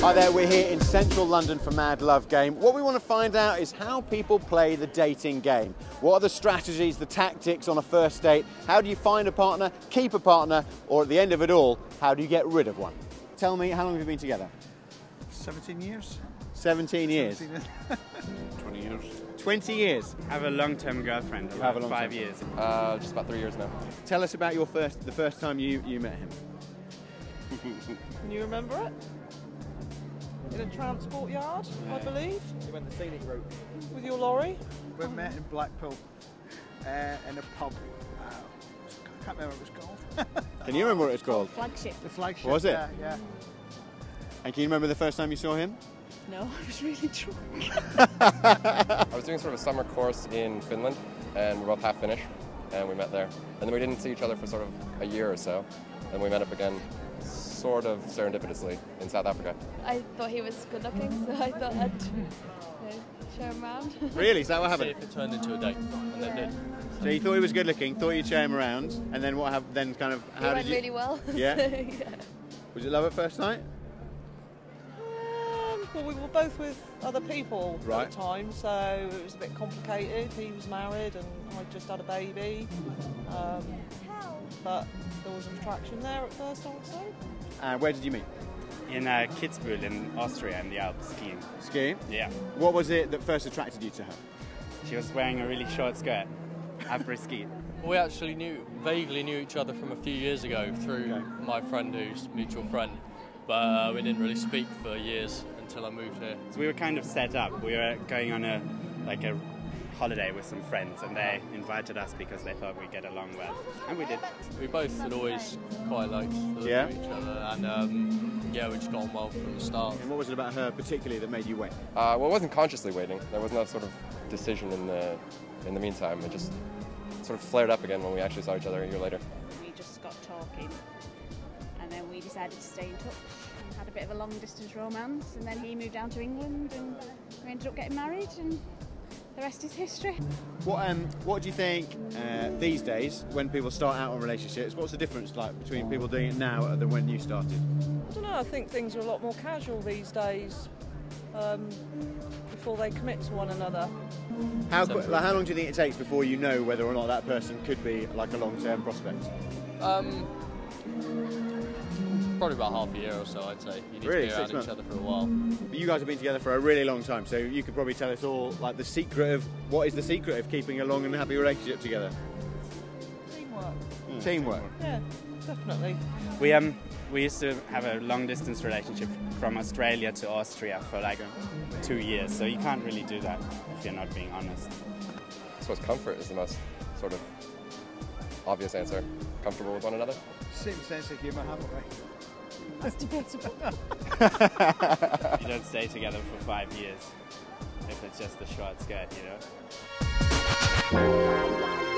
Hi there, we're here in central London for MadLoveGame. What we want to find out is how people play the dating game. What are the strategies, the tactics on a first date? How do you find a partner, keep a partner, or at the end of it all, how do you get rid of one? Tell me, how long have you been together? 17 years. 17 years? 20 years. 20 years? I have a long-term girlfriend, about 5 years. Just about 3 years now. Tell us about the first time you met him. Can you remember it? In a transport yard, I believe. You went the scenic route. With your lorry. We met in Blackpool in a pub. I can't remember what it was called. Can you remember what it was called? Flagship. The Flagship. Was it? Yeah. And can you remember the first time you saw him? No, I was really drunk. I was doing sort of a summer course in Finland, and we're both half Finnish, and we met there. And then we didn't see each other for sort of a year or so, and we met up again sort of serendipitously in South Africa. I thought he was good looking, so I thought I'd show him around. Really? Is that what happened? See if it turned into a date, and it did. So you thought he was good looking, thought you'd show him around, and then what happened? Then kind of how It did went you? really well. Yeah? So, yeah. Was it love at first sight? Well, we were both with other people Right. at the time, so it was a bit complicated. He was married and I just had a baby. But there was an attraction there at first, I would say. And where did you meet? In Kitzbühel in Austria in the Alps skiing. Skiing? Yeah. What was it that first attracted you to her? She was wearing a really short skirt after ski. We actually vaguely knew each other from a few years ago through my friend who's a mutual friend, but we didn't really speak for years until I moved here. So we were kind of set up. We were going on a holiday with some friends, and they invited us because they thought we'd get along well, and we did. We both had always quite liked the look of each other, and we just got on well from the start. And what was it about her particularly that made you wait? Well, it wasn't consciously waiting. There was no sort of decision in the meantime. It just sort of flared up again when we actually saw each other a year later. We just got talking, and then we decided to stay in touch and had a bit of a long-distance romance, and then he moved down to England, and we ended up getting married, and the rest is history. What do you think these days, when people start out on relationships, what's the difference like between people doing it now than when you started? I don't know, I think things are a lot more casual these days before they commit to one another. How long do you think it takes before you know whether or not that person could be like a long-term prospect? Probably about half a year or so, I'd say. You need Really? to be around each other for a while. But you guys have been together for a really long time, so you could probably tell us all like the secret of what is the secret of keeping a long and happy relationship together? Teamwork. Teamwork. Yeah, definitely. We used to have a long-distance relationship from Australia to Austria for like 2 years, so you can't really do that if you're not being honest. I suppose comfort is the most sort of obvious answer. Comfortable with one another. Same sense of humour, haven't we? That's debatable. You don't stay together for 5 years if it's just a short skirt, you know.